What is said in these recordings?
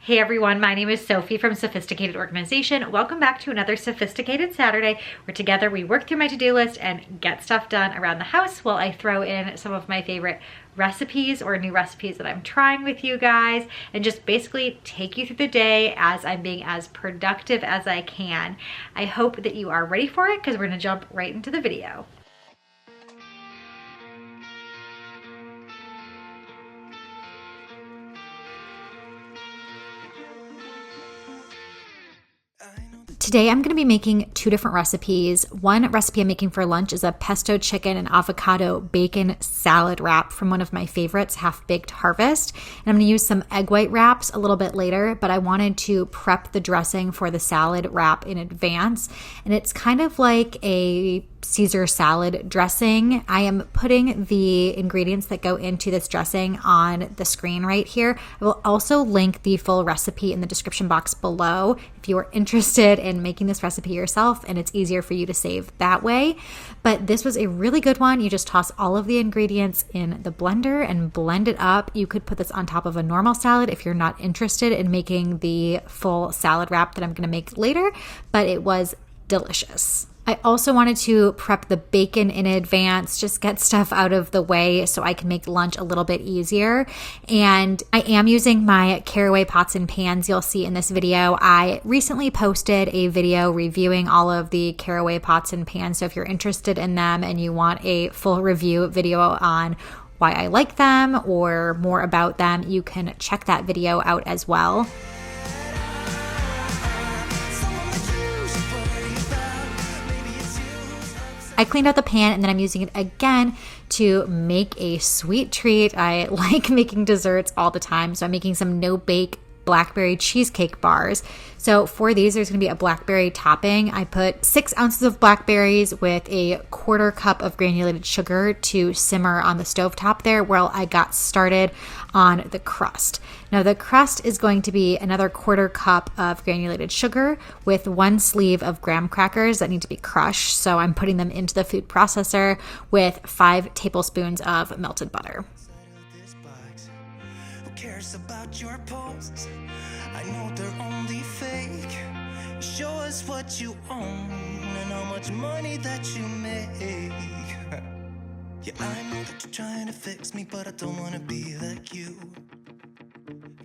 Hey everyone, my name is Sophie from Sophisticated Organization. Welcome back to another Sophisticated Saturday, where together we work through my to-do list and get stuff done around the house while I throw in some of my favorite recipes or new recipes that I'm trying with you guys, and just basically take you through the day as I'm being as productive as I can. I hope that you are ready for it because we're gonna jump right into the video. Today I'm going to be making two different recipes. One recipe I'm making for lunch is a pesto chicken and avocado bacon salad wrap from one of my favorites, Half Baked Harvest. And I'm going to use some egg white wraps a little bit later, but I wanted to prep the dressing for the salad wrap in advance. And it's kind of like a Caesar salad dressing. I am putting the ingredients that go into this dressing on the screen right here. I will also link the full recipe in the description box below if you are interested in making this recipe yourself and it's easier for you to save that way. But this was a really good one. You just toss all of the ingredients in the blender and blend it up. You could put this on top of a normal salad if you're not interested in making the full salad wrap that I'm going to make later, but it was delicious. I also wanted to prep the bacon in advance, just get stuff out of the way so I can make lunch a little bit easier. And I am using my caraway pots and pans you'll see in this video. I recently posted a video reviewing all of the caraway pots and pans, so if you're interested in them and you want a full review video on why I like them or more about them, you can check that video out as well. I cleaned out the pan and then I'm using it again to make a sweet treat. I like making desserts all the time, so I'm making some no-bake Blackberry cheesecake bars. So for these, there's going to be a blackberry topping. I put 6 ounces of blackberries with a 1/4 cup of granulated sugar to simmer on the stovetop there while I got started on the crust. Now the crust is going to be another 1/4 cup of granulated sugar with 1 sleeve of graham crackers that need to be crushed. So I'm putting them into the food processor with 5 tablespoons of melted butter. About your posts, I know they're only fake. Show us what you own and how much money that you make. Yeah, I know that you're trying to fix me, but I don't want to be like you.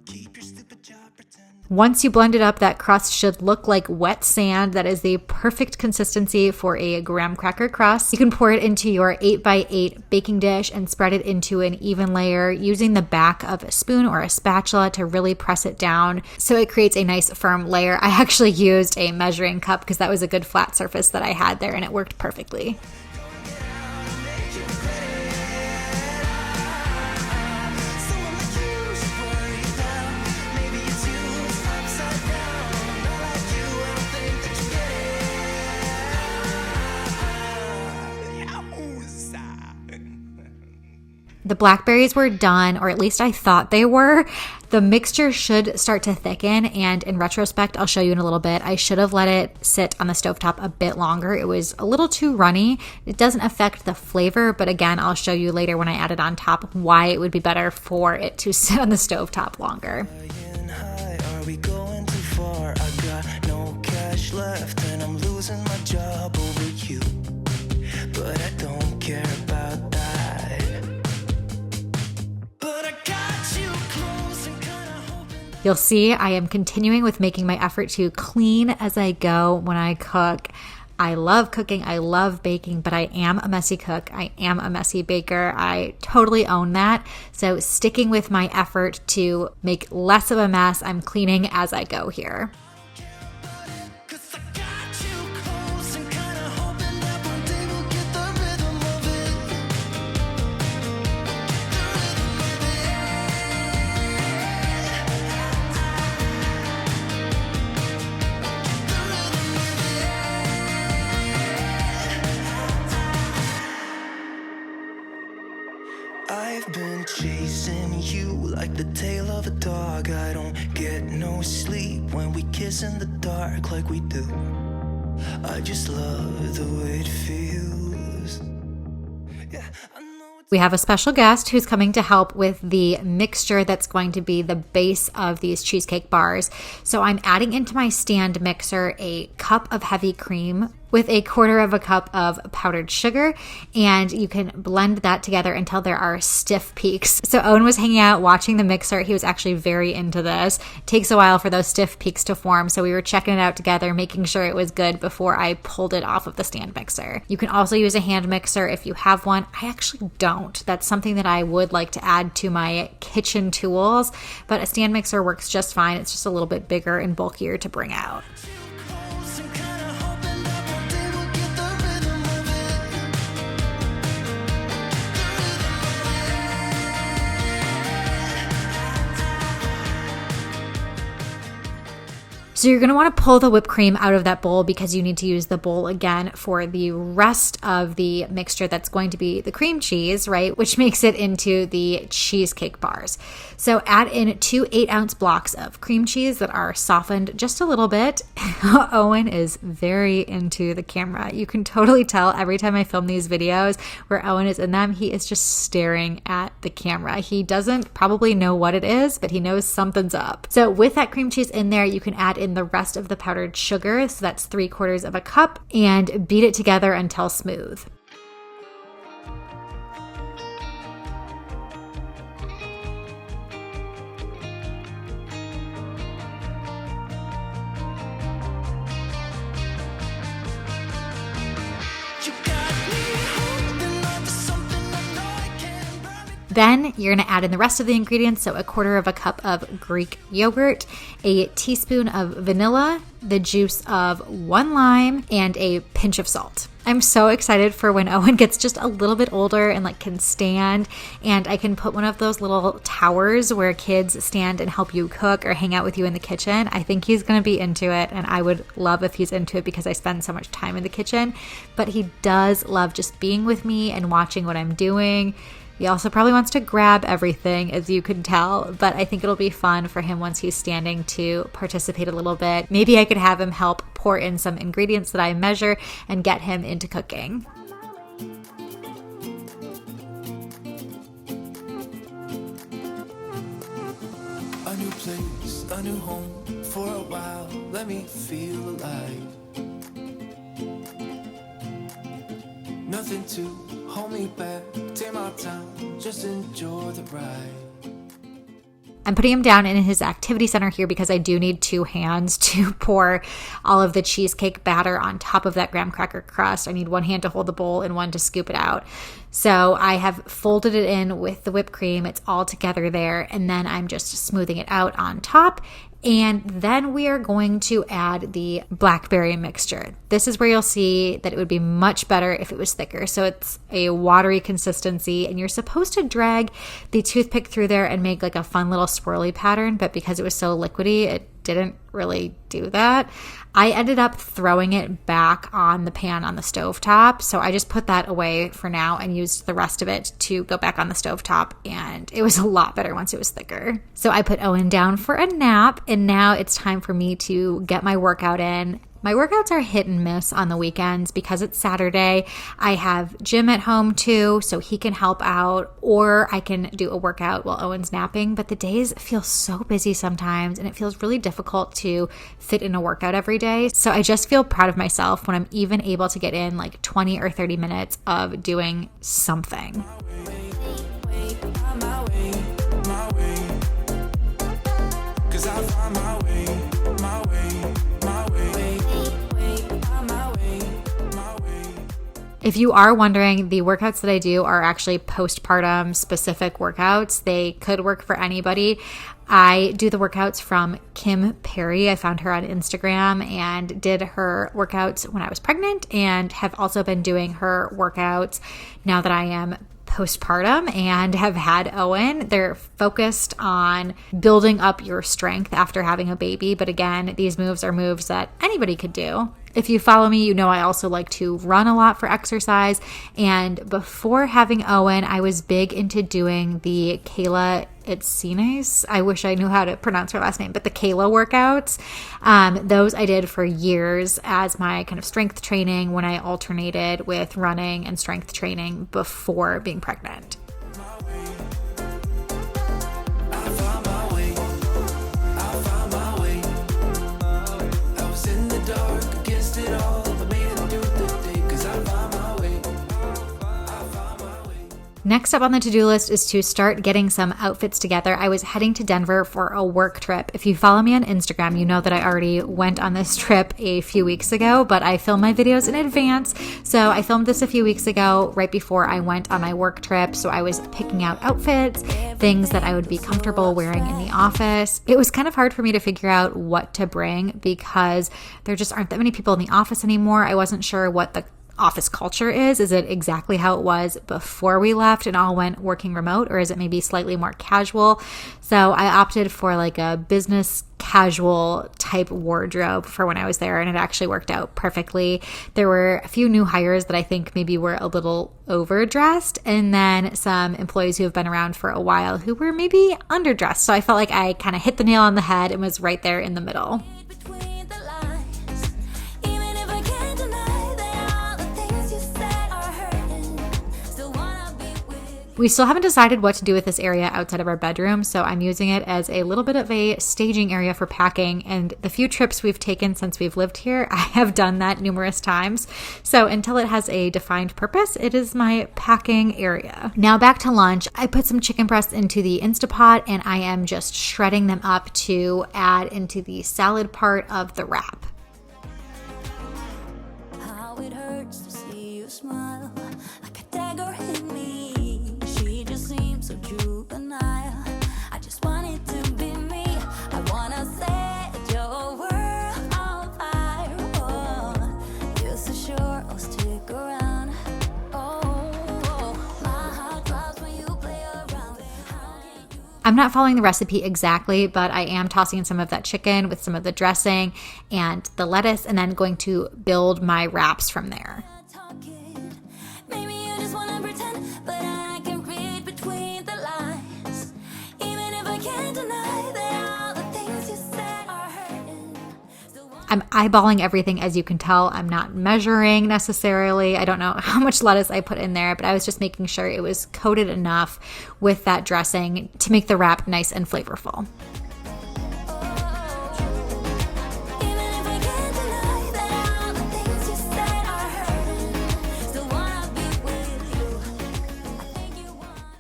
Keep your stupid job, pretend. Once you blend it up, that crust should look like wet sand. That is the perfect consistency for a graham cracker crust. You can pour it into your 8x8 baking dish and spread it into an even layer using the back of a spoon or a spatula to really press it down so it creates a nice firm layer. I actually used a measuring cup because that was a good flat surface that I had there and it worked perfectly. The blackberries were done, or at least I thought they were. The mixture should start to thicken, and in retrospect, I'll show you in a little bit, I should have let it sit on the stovetop a bit longer. It was a little too runny. It doesn't affect the flavor, but again, I'll show you later when I add it on top why it would be better for it to sit on the stovetop longer. Are we going too far? I got no cash left and I'm losing my job over you, but I don't care about that. You'll see I am continuing with making my effort to clean as I go when I cook. I love cooking, I love baking, but I am a messy cook. I am a messy baker. I totally own that. So sticking with my effort to make less of a mess, I'm cleaning as I go here. I've been chasing you like the tail of a dog. I don't get no sleep when we kiss in the dark like we do. I just love the way it feels. Yeah, I know it's We have a special guest who's coming to help with the mixture that's going to be the base of these cheesecake bars. So I'm adding into my stand mixer a cup of heavy cream with 1/4 cup of powdered sugar, and you can blend that together until there are stiff peaks. So Owen was hanging out watching the mixer. He was actually very into this. It takes a while for those stiff peaks to form, so we were checking it out together, making sure it was good before I pulled it off of the stand mixer. You can also use a hand mixer if you have one. I actually don't. That's something that I would like to add to my kitchen tools, but a stand mixer works just fine. It's just a little bit bigger and bulkier to bring out. So you're going to want to pull the whipped cream out of that bowl because you need to use the bowl again for the rest of the mixture that's going to be the cream cheese, right? Which makes it into the cheesecake bars. So add in 2 8-ounce blocks of cream cheese that are softened just a little bit. Owen is very into the camera. You can totally tell every time I film these videos where Owen is in them, he is just staring at the camera. He doesn't probably know what it is, but he knows something's up. So with that cream cheese in there, you can add in the rest of the powdered sugar, so that's 3/4 cup, and beat it together until smooth. Then you're going to add in the rest of the ingredients, so 1/4 cup of Greek yogurt, a teaspoon of vanilla, the juice of 1 lime, and a pinch of salt. I'm so excited for when Owen gets just a little bit older and can stand, and I can put one of those little towers where kids stand and help you cook or hang out with you in the kitchen. I think he's going to be into it, and I would love if he's into it because I spend so much time in the kitchen, but he does love just being with me and watching what I'm doing. He also probably wants to grab everything, as you can tell, but I think it'll be fun for him once he's standing to participate a little bit. Maybe I could have him help pour in some ingredients that I measure and get him into cooking. A new place, a new home, for a while, let me feel alive. Nothing to hold me back, take my time, just enjoy the ride. I'm putting him down in his activity center here because I do need 2 hands to pour all of the cheesecake batter on top of that graham cracker crust. I need 1 hand to hold the bowl and 1 to scoop it out. So I have folded it in with the whipped cream. It's all together there, and then I'm just smoothing it out on top. And then we are going to add the Blackberry mixture. This is where you'll see that it would be much better if it was thicker. So it's a watery consistency, and you're supposed to drag the toothpick through there and make a fun little swirly pattern, but because it was so liquidy, it didn't really do that. I ended up throwing it back on the pan on the stovetop, so I just put that away for now and used the rest of it to go back on the stovetop, and it was a lot better once it was thicker. So I put Owen down for a nap, and now it's time for me to get my workout in. My workouts are hit and miss on the weekends because it's Saturday. I have Jim at home too, so he can help out, or I can do a workout while Owen's napping. But the days feel so busy sometimes, and it feels really difficult to fit in a workout every day. So I just feel proud of myself when I'm even able to get in 20 or 30 minutes of doing something. If you are wondering, the workouts that I do are actually postpartum specific workouts. They could work for anybody. I do the workouts from Kim Perry. I found her on Instagram and did her workouts when I was pregnant, and have also been doing her workouts now that I am postpartum and have had Owen. They're focused on building up your strength after having a baby. But again, these moves are moves that anybody could do. If you follow me, you know I also like to run a lot for exercise. And before having Owen, I was big into doing the Kayla Itsines. I wish I knew how to pronounce her last name, but the Kayla workouts. Those I did for years as my kind of strength training when I alternated with running and strength training before being pregnant. Next up on the to-do list is to start getting some outfits together. I was heading to Denver for a work trip. If you follow me on Instagram, you know that I already went on this trip a few weeks ago, but I film my videos in advance. So I filmed this a few weeks ago, right before I went on my work trip. So I was picking out outfits, things that I would be comfortable wearing in the office. It was kind of hard for me to figure out what to bring because there just aren't that many people in the office anymore. I wasn't sure what the office culture is. Is it exactly how it was before we left and all went working remote, or is it maybe slightly more casual? So I opted for like a business casual type wardrobe for when I was there, and it actually worked out perfectly. There were a few new hires that I think maybe were a little overdressed, and then some employees who have been around for a while who were maybe underdressed. So I felt like I kind of hit the nail on the head and was right there in the middle. We still haven't decided what to do with this area outside of our bedroom, so I'm using it as a little bit of a staging area for packing, and the few trips we've taken since we've lived here, I have done that numerous times. So until it has a defined purpose, it is my packing area. Now back to lunch. I put some chicken breasts into the Instapot, and I am just shredding them up to add into the salad part of the wrap. How it hurts to see you smile like a dagger in me. So juvenile, I just want it to be me. I wanna set your world on fire. Oh, you're so sure I'll stick around. Oh, my heart drops when you play around. I'm not following the recipe exactly, but I am tossing in some of that chicken with some of the dressing and the lettuce, and then going to build my wraps from there. Maybe you just wanna pretend, but I can read between the lines. Even if I can't deny that all the things you said are hurting. I'm eyeballing everything, as you can tell. I'm not measuring necessarily. I don't know how much lettuce I put in there, but I was just making sure it was coated enough with that dressing to make the wrap nice and flavorful.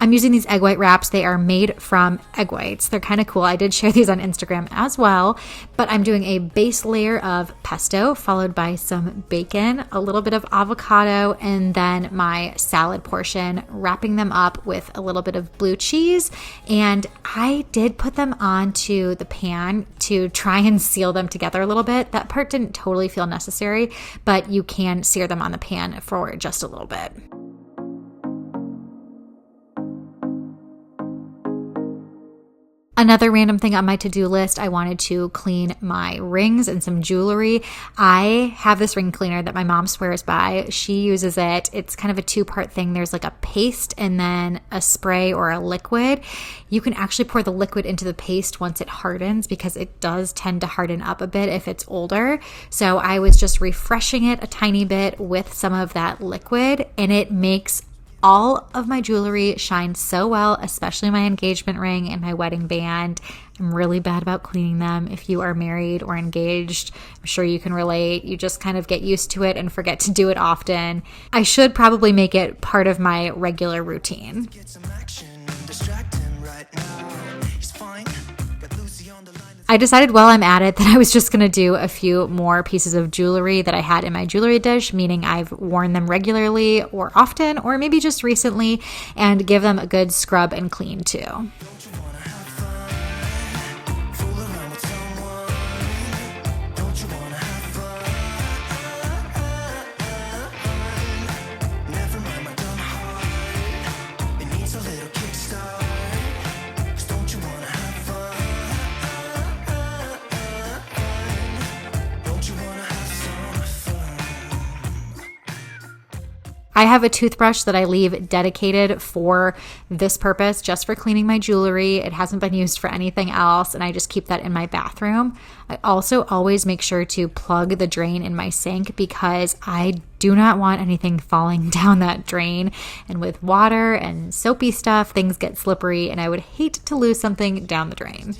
I'm using these egg white wraps. They are made from egg whites. They're kind of cool. I did share these on Instagram as well, but I'm doing a base layer of pesto followed by some bacon, a little bit of avocado, and then my salad portion, wrapping them up with a little bit of blue cheese. And I did put them onto the pan to try and seal them together a little bit. That part didn't totally feel necessary, but you can sear them on the pan for just a little bit. Another random thing on my to-do list, I wanted to clean my rings and some jewelry. I have this ring cleaner that my mom swears by. She uses it. It's kind of a two-part thing. There's like a paste and then a spray or a liquid. You can actually pour the liquid into the paste once it hardens, because it does tend to harden up a bit if it's older. So I was just refreshing it a tiny bit with some of that liquid, and it makes all of my jewelry shine so well, especially my engagement ring and my wedding band. I'm really bad about cleaning them. If you are married or engaged, I'm sure you can relate. You just kind of get used to it and forget to do it often. I should probably make it part of my regular routine. Get some action, distract him right now. He's fine. Got Lucy on the line. I decided while I'm at it that I was just going to do a few more pieces of jewelry that I had in my jewelry dish, meaning I've worn them regularly or often, or maybe just recently, and give them a good scrub and clean too. I have a toothbrush that I leave dedicated for this purpose, just for cleaning my jewelry. It hasn't been used for anything else, and I just keep that in my bathroom. I also always make sure to plug the drain in my sink, because I do not want anything falling down that drain. And with water and soapy stuff, things get slippery, and I would hate to lose something down the drain.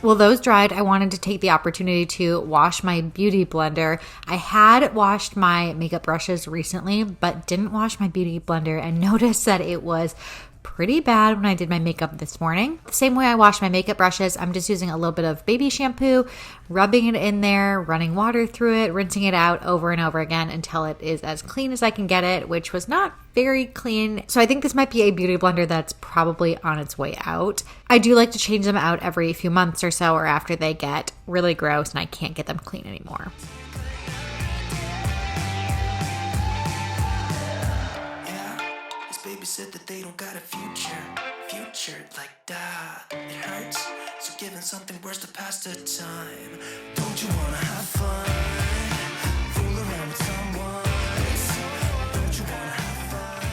While those dried, I wanted to take the opportunity to wash my beauty blender. I had washed my makeup brushes recently, but didn't wash my beauty blender and noticed that it was pretty bad when I did my makeup this morning. The same way I wash my makeup brushes, I'm just using a little bit of baby shampoo, rubbing it in there, running water through it, rinsing it out over and over again until it is as clean as I can get it, which was not very clean. So I think this might be a beauty blender that's probably on its way out. I do like to change them out every few months or so, or after they get really gross and I can't get them clean anymore. Baby said that they don't got a future like that. It hurts, so giving something worse to pass the time. Don't you wanna have fun? Fool around with someone. Don't you wanna have fun?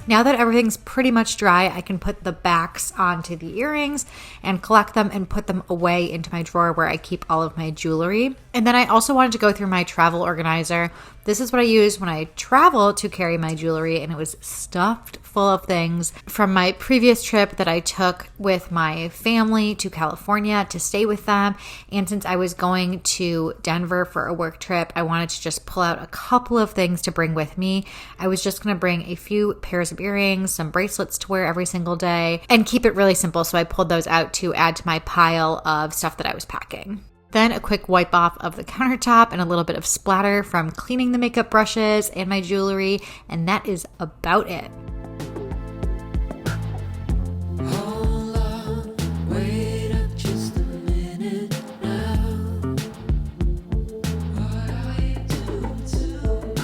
Now that everything's pretty much dry, I can put the backs onto the earrings and collect them and put them away into my drawer where I keep all of my jewelry. And then I also wanted to go through my travel organizer. This is what I use when I travel to carry my jewelry, and it was stuffed full of things from my previous trip that I took with my family to California to stay with them. And since I was going to Denver for a work trip, I wanted to just pull out a couple of things to bring with me. I was just going to bring a few pairs of earrings, some bracelets to wear every single day, and keep it really simple. So I pulled those out to add to my pile of stuff that I was packing. Then a quick wipe off of the countertop and a little bit of splatter from cleaning the makeup brushes and my jewelry, and that is about it. Hold on, wait up just a minute now. What are you doing to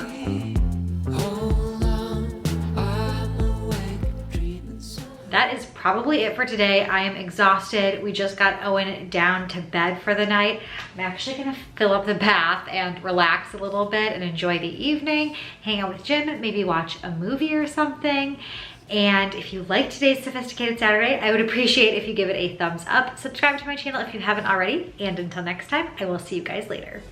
me? Hold on, I'm awake, dreaming so. That is probably it for today. I am exhausted. We just got Owen down to bed for the night. I'm actually gonna fill up the bath and relax a little bit and enjoy the evening, hang out with Jim, maybe watch a movie or something. And if you like today's Sophisticated Saturday, I would appreciate if you give it a thumbs up. Subscribe to my channel if you haven't already. And until next time, I will see you guys later.